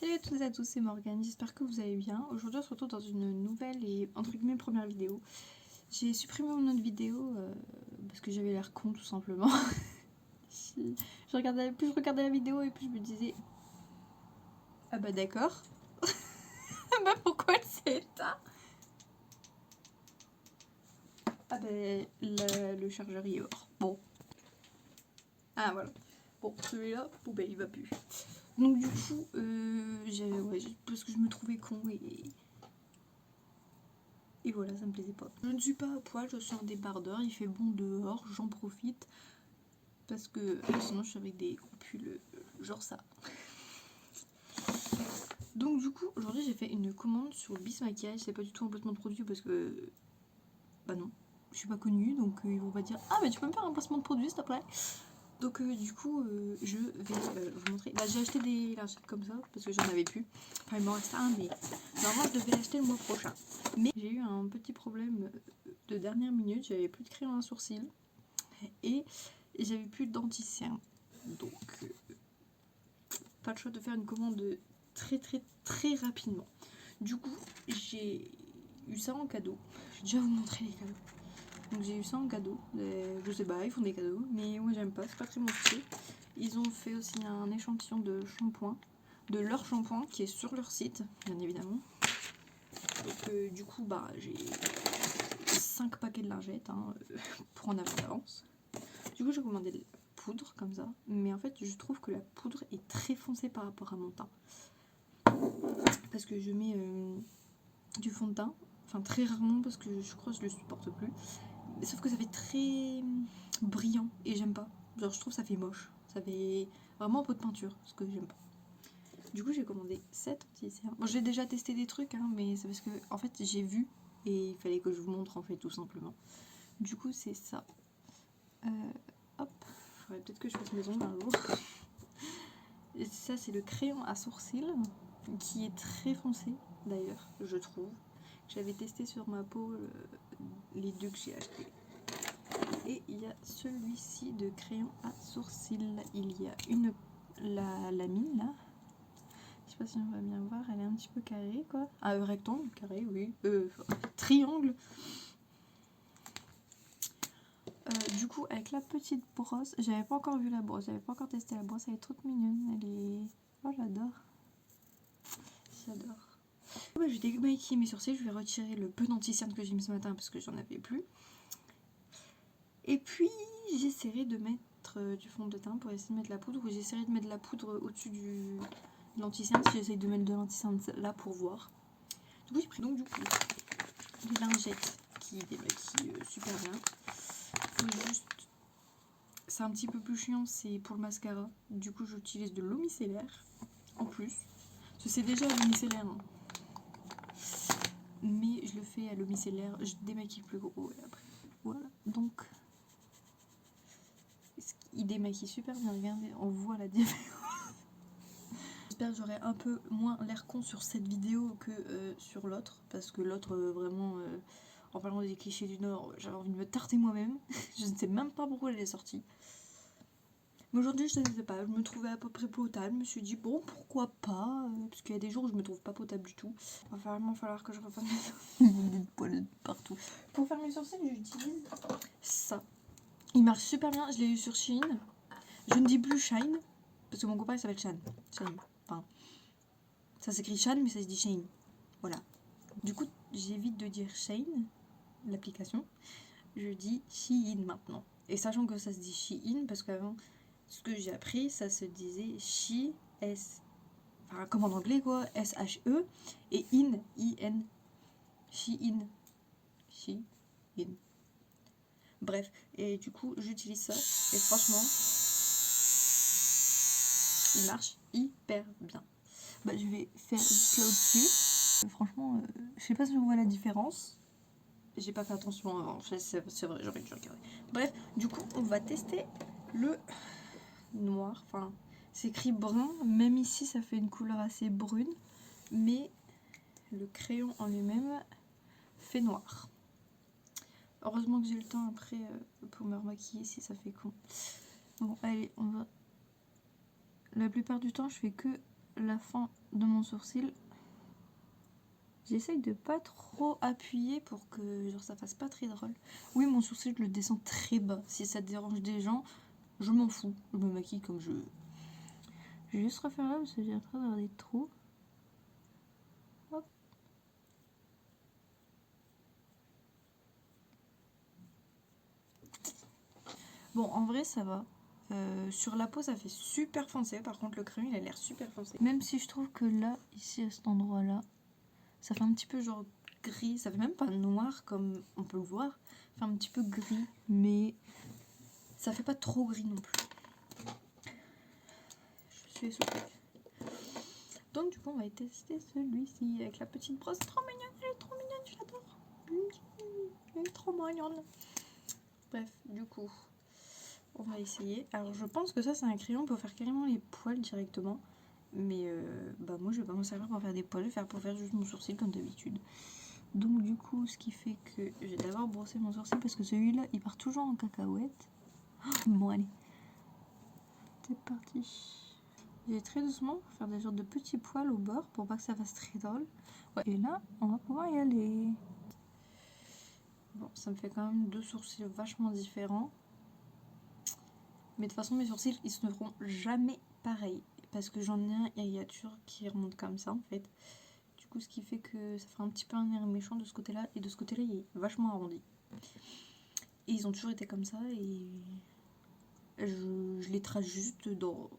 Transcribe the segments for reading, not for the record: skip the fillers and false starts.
Salut à toutes et à tous, c'est Morgane, j'espère que vous allez bien. Aujourd'hui on se retrouve dans une nouvelle et entre guillemets première vidéo. J'ai supprimé mon autre vidéo parce que j'avais l'air con tout simplement. Plus je regardais la vidéo et plus je me disais ah bah d'accord. Bah pourquoi elle s'est éteinte? Ah bah le chargeur il est hors. Bon. Ah voilà. Bon celui-là, bon bah il va plus. Donc du coup, parce que je me trouvais con et voilà, ça me plaisait pas. Je ne suis pas à poil, je suis en débardeur, il fait bon dehors, j'en profite. Parce que sinon je suis avec des pulls genre ça. Donc du coup, aujourd'hui j'ai fait une commande sur Bis Maquillage. C'est pas du tout un placement de produit parce que... Bah non, je suis pas connue, donc ils vont pas dire « Ah mais tu peux me faire un placement de produit s'il te plaît ?» Donc du coup, je vais vous montrer. Bah, j'ai acheté des lingettes comme ça parce que j'en avais plus. Enfin il m'en reste un, mais normalement je devais l'acheter le mois prochain. Mais j'ai eu un petit problème de dernière minute, j'avais plus de crayon à sourcils et j'avais plus de denticien. Donc pas le choix de faire une commande très rapidement. Du coup j'ai eu ça en cadeau. Je vais déjà vous montrer les cadeaux. Donc j'ai eu ça en cadeau. Je sais pas, ils font des cadeaux, mais moi j'aime pas, c'est pas très mon style. Ils ont fait aussi un échantillon de shampoing, de leur shampoing qui est sur leur site, bien évidemment. Donc du coup bah j'ai 5 paquets de lingettes hein, pour en avoir d'avance. Du coup j'ai commandé de la poudre comme ça, mais en fait je trouve que la poudre est très foncée par rapport à mon teint. Parce que je mets du fond de teint, enfin très rarement parce que je crois que je le supporte plus. Sauf que ça fait très brillant et j'aime pas. Genre je trouve ça fait moche. Ça fait vraiment peau de peinture, ce que j'aime pas. Du coup j'ai commandé 7 anti-cernes. Bon j'ai déjà testé des trucs hein, mais c'est parce que en fait j'ai vu et il fallait que je vous montre en fait tout simplement. Du coup c'est ça. Hop, faudrait peut-être que je fasse mes ongles un jour. Et ça c'est le crayon à sourcils qui est très foncé d'ailleurs je trouve. J'avais testé sur ma peau les deux que j'ai achetés. Et il y a celui-ci de crayon à sourcils. Il y a la mine là. Je sais pas si on va bien voir, elle est un petit peu carrée quoi. Ah, rectangle, carré, oui. Triangle. Du coup, avec la petite brosse, j'avais pas encore vu la brosse, j'avais pas encore testé la brosse, elle est toute mignonne. Elle est. Oh, j'adore. J'adore. Ouais, je vais démaquiller mes sourcils, je vais retirer le peu d'anti-cerne que j'ai mis ce matin parce que j'en avais plus. Et puis j'essaierai de mettre du fond de teint pour essayer de mettre la poudre, ou j'essaierai de mettre de la poudre au-dessus de l'anti-cerne si j'essaye de mettre de l'anti-cerne là pour voir. Du coup j'ai pris donc du coup des lingettes qui démaquillent super bien. Faut juste... C'est un petit peu plus chiant, c'est pour le mascara. Du coup j'utilise de l'eau micellaire en plus. Parce que c'est déjà l'eau micellaire. Hein. Mais je le fais à l'eau micellaire, je démaquille plus gros et après. Voilà, donc... Il démaquille super bien, regardez, on voit la différence. J'espère que j'aurai un peu moins l'air con sur cette vidéo que sur l'autre. Parce que l'autre, vraiment, en parlant des clichés du Nord, j'avais envie de me tarter moi-même. Je ne sais même pas pourquoi elle est sortie. Mais aujourd'hui, je ne sais pas, je me trouvais à peu près potable. Je me suis dit, bon, pourquoi pas parce qu'il y a des jours où je me trouve pas potable du tout. Il va vraiment falloir que je refasse mes des poils partout. Pour faire mes sourcils, j'utilise ça. Il marche super bien, je l'ai eu sur Shein. Je ne dis plus Shine, parce que mon copain il s'appelle Shan. Shane. Enfin, ça s'écrit Shan, mais ça se dit Shane. Voilà. Du coup, j'évite de dire Shane, l'application. Je dis Shein maintenant. Et sachant que ça se dit Shein, parce qu'avant, ce que j'ai appris, ça se disait She, S. Enfin, comme en anglais quoi, S-H-E, et In, I-N. Shein. Shein. Bref, et du coup, j'utilise ça, et franchement, il marche hyper bien. Bah, je vais faire juste là au-dessus. Franchement, je sais pas si on voit la différence. J'ai pas fait attention avant, c'est vrai, j'aurais dû regarder. Bref, du coup, on va tester le noir. Enfin, c'est écrit brun, même ici ça fait une couleur assez brune, mais le crayon en lui-même fait noir. Heureusement que j'ai le temps après pour me remaquiller si ça fait con. Bon, allez, on va... La plupart du temps, je fais que la fin de mon sourcil. J'essaye de pas trop appuyer pour que genre, ça fasse pas très drôle. Oui, mon sourcil, je le descends très bas. Si ça dérange des gens, je m'en fous. Je me maquille comme je veux. Je vais juste refaire là parce que j'ai en train d'avoir des trous. Hop. Bon, en vrai, ça va. Sur la peau, ça fait super foncé. Par contre, le crayon, il a l'air super foncé. Même si je trouve que là, ici, à cet endroit-là, ça fait un petit peu genre gris. Ça fait même pas noir comme on peut le voir. Ça fait un petit peu gris, mais ça fait pas trop gris non plus. Je suis essoufflée. Donc, du coup, on va tester celui-ci avec la petite brosse. Trop mignonne, elle est trop mignonne, je l'adore. Elle est trop mignonne. Bref, du coup, on va essayer. Alors, je pense que ça, c'est un crayon pour faire carrément les poils directement. Mais bah moi, je vais pas m'en servir pour faire des poils. Je vais faire pour faire juste mon sourcil comme d'habitude. Donc, du coup, ce qui fait que j'ai d'abord brossé mon sourcil parce que celui-là, il part toujours en cacahuète. Bon, allez. C'est parti. J'ai très doucement pour faire des sortes de petits poils au bord pour pas que ça fasse très drôle. Ouais. Et là, on va pouvoir y aller. Bon, ça me fait quand même deux sourcils vachement différents. Mais de toute façon, mes sourcils, ils ne seront jamais pareils. Parce que j'en ai un ériature qui remonte comme ça, en fait. Du coup, ce qui fait que ça fera un petit peu un air méchant de ce côté-là. Et de ce côté-là, il est vachement arrondi. Et ils ont toujours été comme ça. Et je les trace juste dans...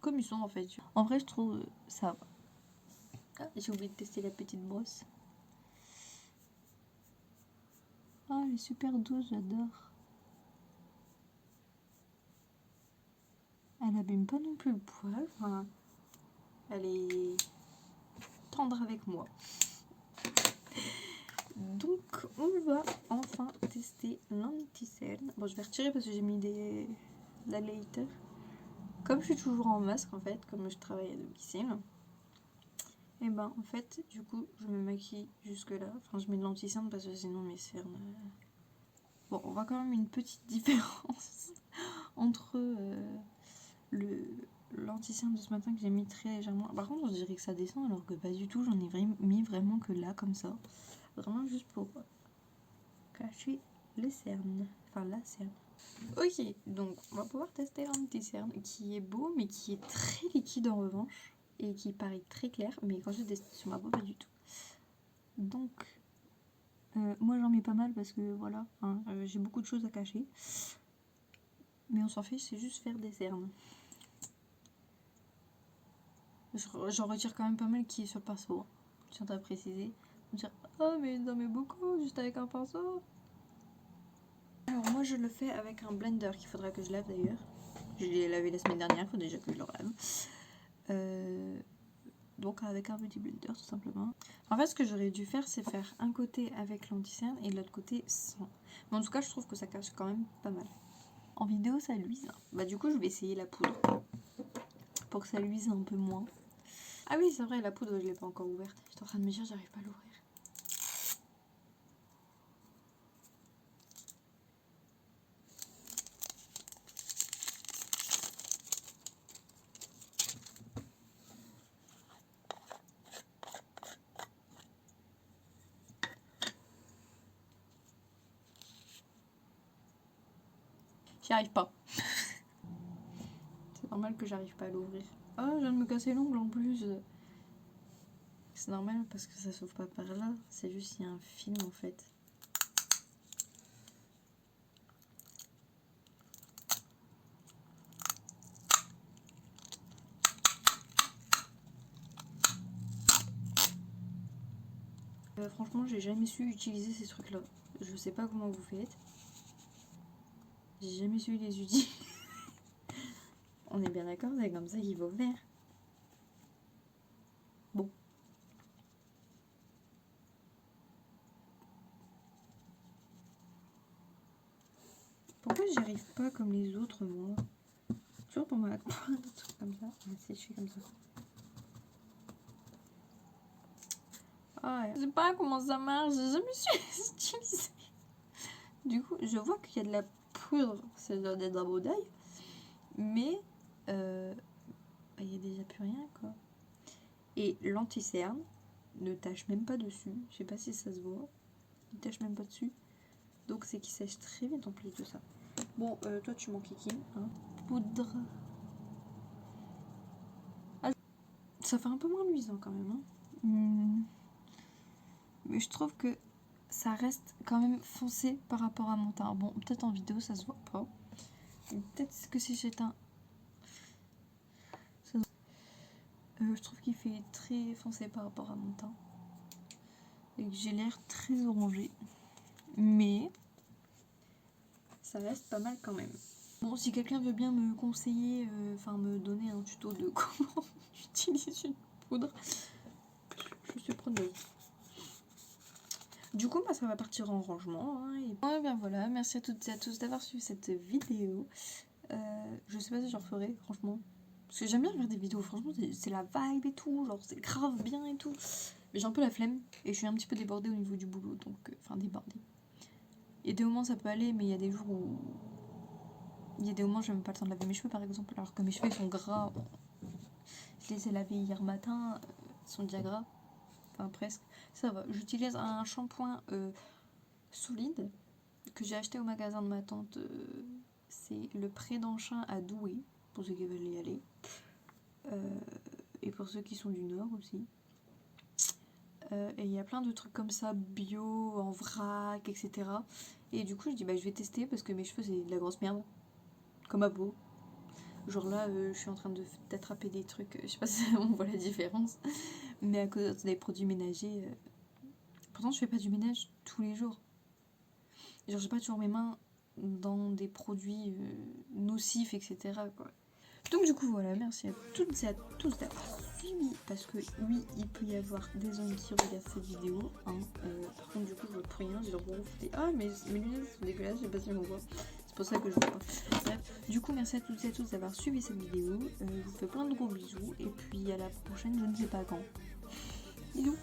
comme ils sont, en fait. En vrai, je trouve ça va. Ah, j'ai oublié de tester la petite brosse. Ah, elle est super douce, j'adore. Elle abîme pas non plus le poil. Enfin, elle est tendre avec moi. Donc, on va enfin tester l'anti-cerne. Bon, je vais retirer parce que j'ai mis la lighter. Comme je suis toujours en masque, en fait, comme je travaille à domicile, et ben, en fait, du coup, je me maquille jusque-là. Enfin, je mets de l'anti-cerne parce que sinon mes cernes... Bon, on voit quand même une petite différence entre l'anti-cerne de ce matin que j'ai mis très légèrement. Par contre, on dirait que ça descend alors que pas du tout. J'en ai mis vraiment que là, comme ça. Vraiment juste pour cacher les cernes. Enfin, la cerne. Ok, donc on va pouvoir tester l'anti-cerne qui est beau mais qui est très liquide en revanche. Et qui paraît très clair. Mais quand j'ai testé sur ma peau, pas du tout. Donc, moi j'en mets pas mal parce que voilà, hein, j'ai beaucoup de choses à cacher. Mais on s'en fiche, c'est juste faire des cernes. J'en retire quand même pas mal qui est sur le pinceau. Je tiens à préciser. On dirait, oh mais non mais beaucoup, juste avec un pinceau. Alors moi je le fais avec un blender qu'il faudra que je lave d'ailleurs. Je l'ai lavé la semaine dernière, il faut déjà que je le lave. Donc avec un petit blender tout simplement. En fait ce que j'aurais dû faire c'est faire un côté avec l'anti-cerne et l'autre côté sans. Mais en tout cas je trouve que ça cache quand même pas mal. En vidéo ça luise. Bah du coup je vais essayer la poudre pour que ça luise un peu moins. Ah oui c'est vrai la poudre je l'ai pas encore ouverte. J'étais en train de me dire j'arrive pas à l'ouvrir. J'y arrive pas. C'est normal que j'arrive pas à l'ouvrir. Oh, je viens de me casser l'ongle en plus. C'est normal parce que ça s'ouvre pas par là. C'est juste qu'il y a un film en fait. Franchement, j'ai jamais su utiliser ces trucs là. Je sais pas comment vous faites. J'ai jamais su les utiliser. On est bien d'accord, c'est comme ça qu'il faut faire. Bon. Pourquoi j'y arrive pas comme les autres, moi? Toujours pour ma pointe, des trucs comme ça. Ah, si, je suis comme ça. Ah, ouais. Je sais pas comment ça marche, j'ai jamais su utiliser. Du coup, je vois qu'il y a de la poudre, c'est des drapeaux d'ail. Mais il y a déjà plus rien quoi. Et l'anti-cerne ne tâche même pas dessus. Je sais pas si ça se voit. Il tâche même pas dessus. Donc c'est qu'il sèche très vite en plus de ça. Bon, toi tu m'enquiquines. Hein. Poudre. Ah, ça fait un peu moins luisant quand même. Hein. Mais je trouve que ça reste quand même foncé par rapport à mon teint. Bon, peut-être en vidéo ça se voit pas. Peut-être que si j'éteins. Je trouve qu'il fait très foncé par rapport à mon teint. Et que j'ai l'air très orangé. Mais ça reste pas mal quand même. Bon, si quelqu'un veut bien me conseiller, enfin me donner un tuto de comment j'utilise une poudre, je suis preneuse. Du coup, bah, ça va partir en rangement. Hein, et bien voilà, merci à toutes et à tous d'avoir suivi cette vidéo. Je sais pas si j'en referai, franchement. Parce que j'aime bien faire des vidéos, franchement, c'est la vibe et tout, genre c'est grave bien et tout. Mais j'ai un peu la flemme et je suis un petit peu débordée au niveau du boulot, donc, enfin débordée. Il y a des moments ça peut aller, mais il y a des jours où... Il y a des moments où j'ai même pas le temps de laver mes cheveux par exemple, alors que mes cheveux ils sont gras. Je les ai lavés hier matin, ils sont déjà gras. Enfin presque. Ça va, j'utilise un shampoing solide que j'ai acheté au magasin de ma tante. C'est le Pré d'Anchin à Douai, pour ceux qui veulent y aller. Et pour ceux qui sont du Nord aussi. Et il y a plein de trucs comme ça, bio, en vrac, etc. Et du coup, je dis, bah, je vais tester parce que mes cheveux, c'est de la grosse merde. Comme à peau. Genre là, je suis en train d'attraper des trucs, je sais pas si on voit la différence. Mais à cause des produits ménagers. Pourtant, je fais pas du ménage tous les jours. Genre, j'ai pas toujours mes mains dans des produits nocifs, etc. quoi. Donc du coup voilà, merci à toutes et à tous d'avoir suivi, parce que oui, il peut y avoir des hommes qui regardent cette vidéo, hein. Par contre du coup je vois plus rien, j'ai leur reflété. Ah mais mes lunettes sont dégueulasses, je sais pas si on voit, c'est pour ça que je vois pas. Bref, du coup merci à toutes et à tous d'avoir suivi cette vidéo, je vous fais plein de gros bisous, et puis à la prochaine, je ne sais pas quand. Bisous.